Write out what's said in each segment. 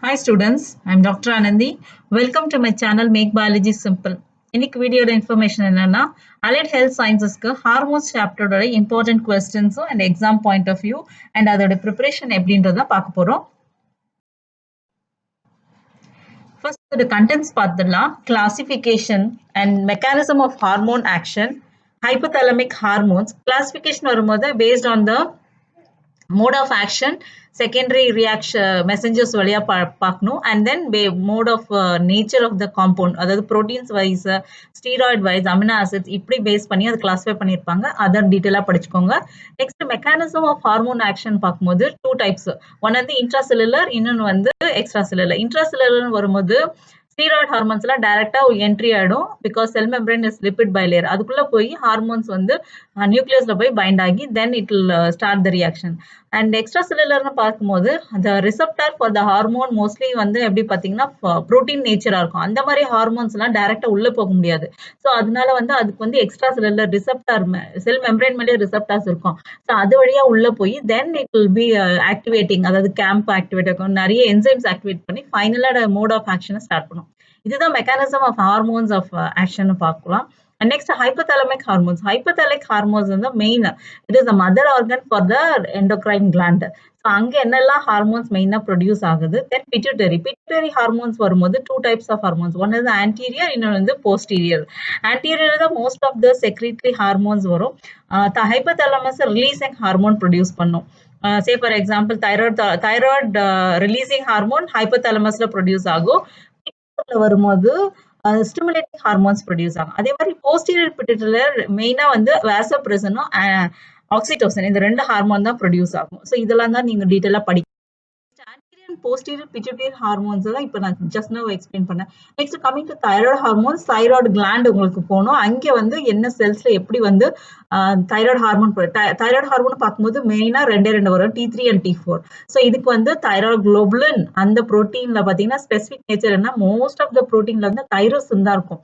Hi students, I'm Dr. Anandi. Welcome to my channel Make Biology Simple. இன்னைக்கு வீடியோட information என்னன்னா allied health சயின்சஸ்க்கு hormones சாப்டரோட important கொஸ்டின்ஸும் and exam point of view and அதோட preparation எப்படின்றத பார்க்க போறோம். ஃபர்ஸ்ட் கண்டென்ட்ஸ் பார்த்துடலாம். Classification and mechanism of hormone action, hypothalamic hormones. Classification வரும்போது based on the mode of action, secondary reaction messengers வழியா பார்க்கணும், and then mode of nature of the compound, அதாவது proteins wise, steroid wise, amino acids இப்படி base பண்ணி அதை classify பண்ணியிருப்பாங்க. அதை டீட்டெயிலாக படிச்சுக்கோங்க. Next mechanism of hormone action பார்க்கும்போது டூ டைப்ஸ். ஒன் வந்து இன்ட்ராசெல்லுலர், இன்னொன்று வந்து எக்ஸ்ட்ரா செல்லுலர். இன்ட்ராசெல்லுலர்னு வரும்போது ஸ்டீராய்டு ஹார்மோன்ஸ் எல்லாம் டைரக்டா என்ட்ரி ஆயிடும். Because cell membrane is lipid bilayer. அதுக்குள்ள போய் ஹார்மோன்ஸ் வந்து நியூக்ளியஸ்ல போய் பைண்ட் ஆகி then it will start the reaction. And extra செல்லுலர்னு பார்க்கும்போது அந்த receptor for the hormone mostly வந்து எப்படி பார்த்தீங்கன்னா ப்ரோட்டீன் நேச்சரா இருக்கும். அந்த மாதிரி ஹார்மோன்ஸ் எல்லாம் டைரக்டா உள்ள போக முடியாது. ஸோ அதனால வந்து அதுக்கு வந்து எக்ஸ்ட்ரா செல்லுலர் ரிசப்டார், செல் மெம்பரேன் மேலே ரிசப்டார்ஸ் இருக்கும். ஸோ அது வழியா உள்ள போய் தென் இட் வில் பி ஆக்டிவேட்டிங், அதாவது கேம்ப் ஆக்டிவேட் ஆகும், நிறைய என்சைம்ஸ் ஆக்டிவேட் பண்ணி ஃபைனலாக மோட் ஆஃப் ஆக்ஷனை ஸ்டார்ட் பண்ணும். இதுதான் mechanism of hormones of action பார்க்கலாம். Next hypothalamic hormones. Hypothalamic hormones வந்து main, it is the mother organ for the endocrine gland. So அங்கே என்னெல்லாம் ஹார்மோன்ஸ் மெயினாக ப்ரொடியூஸ் ஆகுது. தென் பிட்யூட்டரி ஹார்மோன்ஸ் வரும்போது two types of hormones. One is anterior, இன்னொன்று வந்து posterior. Anterior தான் most of the secretory hormones வரும். ஹைப்போதாலமஸ் ரிலீசிங் ஹார்மோன் ப்ரொடியூஸ் பண்ணும். Say for example thyroid releasing hormone ஹைப்போதாலமஸ்ல ப்ரொடியூஸ் ஆகும். வரும்போது ஸ்டிமுலேட்டிங் ஹார்மோன்ஸ் ப்ரொடியூஸ் ஆகும். அதே மாதிரி போஸ்டீரியர் பிட்யூட்டரியில மெயினா வந்து வாசோப்ரெசனும் ஆக்சிடோசின், இந்த ரெண்டு ஹார்மோன் தான் ப்ரொடியூஸ் ஆகும். ஸோ இதெல்லாம் தான் நீங்க டீட்டெயிலா படிக்கணும். போஸ்டீரியர் பிட்யூட்டரி ஹார்மோன்ஸ் தான் இப்போ நான் ஜஸ்ட் நவ் எக்ஸ்பிளைன் பண்ணேன். Next coming to thyroid hormones. Thyroid gland உங்களுக்கு போகணும். அங்கே வந்து என்ன செல்ஸ்ல எப்படி வந்து தைராய்டு ஹார்மோன் தைராய்டு ஹார்மோன் பார்க்கும்போது மெயினா ரெண்டு வரும், T3 அண்ட் T4. ஸோ இதுக்கு வந்து தைராய்டு குளோபுலின் அந்த ப்ரோட்டீன்ல பார்த்தீங்கன்னா ஸ்பெசிபிக் நேச்சர் என்ன, மோஸ்ட் ஆஃப் த ப்ரோட்டீன்ல வந்து தைரோசின் தான் இருக்கும்.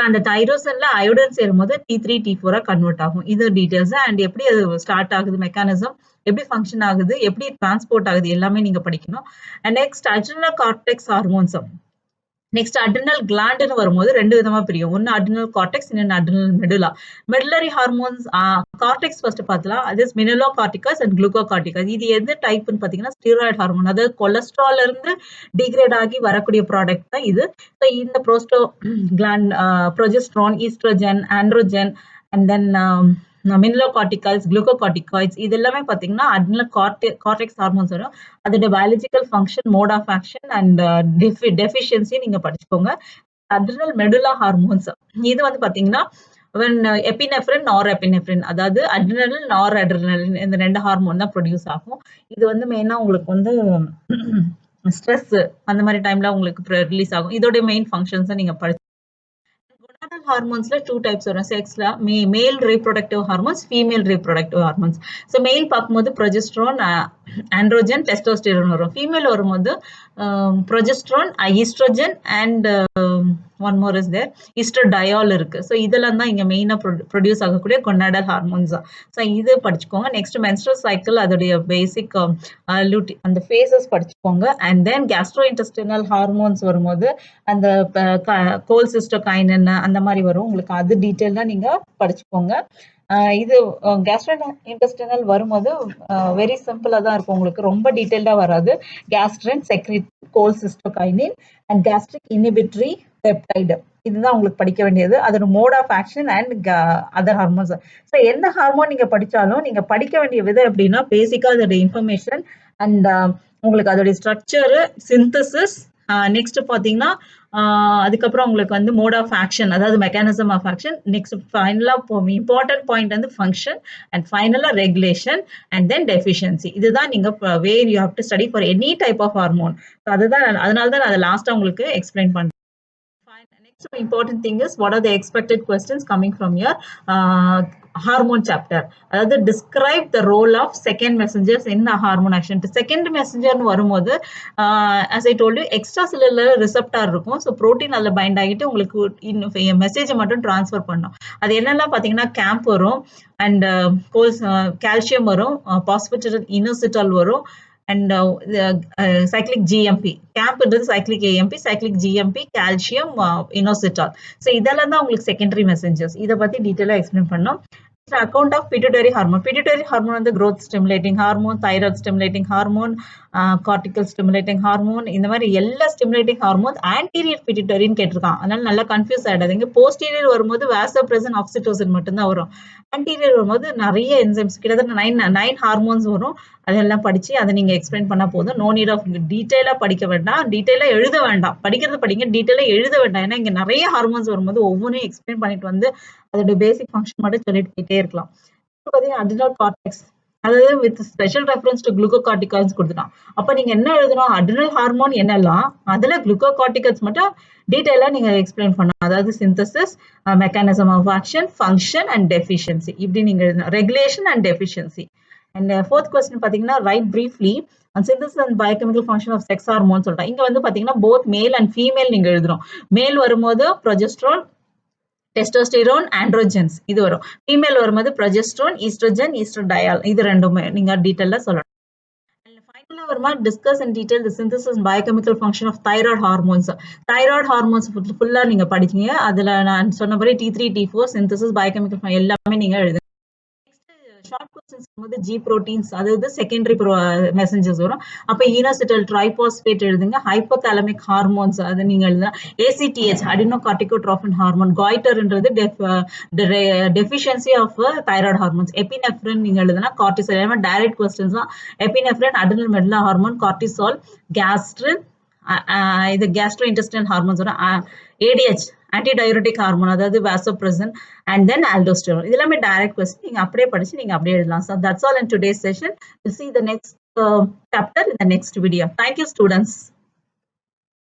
அந்த தைரோசின்ல அயோடின் சேரும்போது T3 T4 கன்வெர்ட் ஆகும். இது டீடைல்ஸ். அண்ட் எப்படி அது ஸ்டார்ட் ஆகுது, மெக்கானிசம் எப்படி ஃபங்க்ஷன் ஆகுது, எப்படி டிரான்ஸ்போர்ட் ஆகுது, எல்லாமே நீங்க படிக்கணும். And next adrenal cortex hormones. Next adrenal கிளாண்டுன்னு வரும்போது ரெண்டு விதமா பிரியும். ஒன்னு அட்ரினல் கார்டெக்ஸ், இன்னொன்று adrenal medulla. Medullary hormones cortex first பார்க்கலாம். அது மினலோ கார்டிகஸ் அண்ட் குளுக்கோ கார்டிகஸ். இது எது டைப்னு பார்த்தீங்கன்னா ஸ்டீராய்டு ஹார்மோன், அதாவது கொலஸ்ட்ரால் இருந்து டிகிரேட் ஆகி வரக்கூடிய ப்ராடக்ட் தான் இது. ஸோ இந்த prostate gland, progesterone, oestrogen, androgen and then mineralocorticoids, glucocorticoids, இது எல்லாமே பார்த்தீங்கன்னா அட்ரினல் கார்டெக்ஸ் ஹார்மோன்ஸ் வரும். அதோட biological function, mode of action and deficiency நீங்க படிச்சுக்கோங்க. அட்ரினல் மெடுலா ஹார்மோன்ஸ் இது வந்து பார்த்தீங்கன்னா எபினெஃப்ரின், நார் எபினெஃப்ரின், அதாவது அட்ரினல், நார் அட்ரினலின், இந்த ரெண்டு ஹார்மோன் தான் ப்ரொடியூஸ் ஆகும். இது வந்து மெயினா உங்களுக்கு வந்து ஸ்ட்ரெஸ் அந்த மாதிரி டைம்ல உங்களுக்கு ரிலீஸ் ஆகும். இதோட மெயின் ஃபங்க்ஷன்ஸை நீங்க படிச்சு. ஹார்மோன்ஸ்ல டூ டைப்ஸ் வரும். செக்ஸ்ல male reproductive hormones, female reproductive hormones. So male பார்க்கும்போது ப்ரொஜெஸ்ட்ரான், ஆண்ட்ரோஜன், டெஸ்டோஸ்டெரான் வரும். ஃபீமேல் வரும்போது progesterone, oestrogen and one more is there, oestradiol இருக்கு. ஸோ இதெல்லாம் தான் இங்க மெயினா ப்ரொடியூஸ் ஆகக்கூடிய கொனாடல் ஹார்மோன்ஸ் தான். ஸோ இது படிச்சுக்கோங்க. நெக்ஸ்ட் மென்ஸ்ட்ரல் சைக்கிள், அதோடைய பேசிக் அந்த ஃபேஸஸ் படிச்சுக்கோங்க. And then Castro intestinal hormones வரும்போது அந்த கோல்சிஸ்டோகைனின் அந்த மாதிரி வரும். உங்களுக்கு அது டீட்டெயிலாக நீங்க படிச்சுக்கோங்க. இது கேஸ்ட்ரோ இன்டெஸ்டினல் வரும்போது வெரி சிம்பிளா தான் இருக்கும், உங்களுக்கு ரொம்ப டீட்டெயில்டா வராது. Gastrin, secretin, cholecystokinin and gastric inhibitory peptide, இதுதான் உங்களுக்கு படிக்க வேண்டியது. அதோட mode of action and other hormones. So எந்த ஹார்மோன் நீங்க படிச்சாலும் நீங்க படிக்க வேண்டிய விதம் எப்படின்னா பேசிக்கா அதோட இன்ஃபர்மேஷன் அண்ட் உங்களுக்கு அதோடைய ஸ்ட்ரக்சரு, சிந்தசிஸ், நெக்ஸ்ட் பாத்தீங்கன்னா அதுக்கப்புறம் உங்களுக்கு வந்து மோட் ஆஃப் ஆக்ஷன், அதாவது மெக்கானிசம் ஆஃப் ஆக்ஷன், நெக்ஸ்ட் ஃபைனலா இம்பார்ட்டன்ட் பாயிண்ட் வந்து ஃபங்க்ஷன் அண்ட் ஃபைனலா ரெகுலேஷன் அண்ட் தென் டெஃபிஷியன்சி. இதுதான் நீங்க where you have to study for any type of hormone. அதுதான், அதனால தான் அதை லாஸ்டா உங்களுக்கு எக்ஸ்பிளைன் பண்றேன். Next important thing is what are the expected questions coming from your hormone chapter. அதாவது describe the role of second messengers in the hormone action. Second messenger வரும்போது as I told you extracellular receptor இருக்கும். So protein அதில் find ஆகிட்டு உங்களுக்கு மெசேஜை மட்டும் transfer பண்ணும். அது என்னெல்லாம் பார்த்தீங்கன்னா கேம்ப் வரும், அண்ட் கால்சியம் வரும், பாஸ்பேட்டட் இனோசிட்டால் வரும், and cyclic GMP. CAMP is cyclic AMP, cyclic GMP, calcium, inositol. So இதெல்லாம் தான் உங்களுக்கு secondary messengers. இத பத்தி டீடைலா எக்ஸ்பிளைன் பண்ணோம். Account of pituitary hormone. Pituitary hormone வந்து growth stimulating hormone, thyroid stimulating hormone, cortical stimulating hormone, இந்த மாதிரி எல்லா stimulating hormones anterior pituitary ன்னு கேட்டிருக்கான். அதனால நல்லா கன்ஃபியூஸ் ஆயிடாதீங்க. Posterior வரும்போது vasopressin, oxytocin மட்டும்தான் வரும். Anterior வரும்போது நிறைய enzymes, கிட்டத்தட்ட 9 ஹார்மோன்ஸ் வரும். அதெல்லாம் படிச்சு அதை நீங்க எக்ஸ்பிளைன் பண்ணா போதும். நோ நீட் ஆஃப் டீடைலா படிக்க வேண்டாம், டீடைலா எழுத வேண்டாம். படிக்கிறது படிங்க, டீடைலா எழுத வேண்டாம். ஏன்னா இங்க நிறைய ஹார்மோன்ஸ் வரும்போது ஒவ்வொன்றையும் எக்ஸ்பிளைன் பண்ணிட்டு வந்து அதோட பேசிக் ஃபங்க்ஷன் மட்டும் சொல்லிட்டு போயிட்டே இருக்கலாம். இப்போ பார்த்தீங்கன்னா அட்ரினல் கார்டெக்ஸ், அதாவது with special reference to glucocorticoids கொடுத்துட்டான். அப்ப நீங்க என்ன எழுதணும், அட்ரினல் ஹார்மோன் என்னெல்லாம், அதுல குளுக்கோகார்டிகாய்ட்ஸ் மட்டும் டீடைலா நீங்க எக்ஸ்பிளைன் பண்ணணும். அதாவது synthesis, mechanism of action, function and deficiency, இப்படி நீங்க எழுதணும். Regulation and deficiency. And fourth question பாத்தீங்கன்னா write briefly synthesis and biochemical function of sex hormones சொல்றேன். இங்க வந்து பாத்தீங்கன்னா both male and female நீங்க எழுதணும். மேல் வரும்போது progesterone, testosterone, androgens இது வரும். ஃபீமேல் வரும்போது progesterone, estrogen, estradiol இது ரெண்டுமே நீங்க டீடைலா சொல்லணும். ஃபைனலா வருமா discuss in detail the synthesis and biochemical function of thyroid hormones. thyroid hormones ஃபுல்லா நீங்க படிச்சீங்க. அதுல நான் சொன்னபடி T3, T4 synthesis, biochemical function எல்லாமே நீங்க எழுதுங்க. ஷார்ட் கொஸ்டின்ஸ் வந்து ஜி புரோட்டீன்ஸ், அதாவது செகண்டரி மெசஞ்சர்ஸ் வரும். அப்ப ஈனோசிட்டல் ட்ரைபாஸ்பேட் எழுதுங்க. ஹைப்போதாலமிக் ஹார்மோன்ஸ் அது நீங்க எழுதுங்க. ACTH adrenocorticotropin hormone. காய்டர்ன்றது deficiency of thyroid hormones. Epinephrine நீங்க எழுதுனா கார்டிசால். எல்லாமே டைரக்ட் கொஸ்டின்ஸ் தான். Epinephrine adrenal medulla hormone, cortisol, gastrin, இது கேஸ்ட்ரோ இன்டெஸ்டைனல் ஹார்மோன்ஸ் வரும். ஏடிஹெச் ஆன்டிடயூரிட்டிக் ஹார்மோன், அதாவது வாசோப்ரெசன், அண்ட் தென் ஆல்டோஸ்டெரோன். இது எல்லாமே டைரக்ட் கொஸ்டின். நீங்க அப்படியே படிச்சு நீங்க அப்படியே எழுதலாம். So that's all in today's session. We'll see the next chapter in the next video. Thank you, students.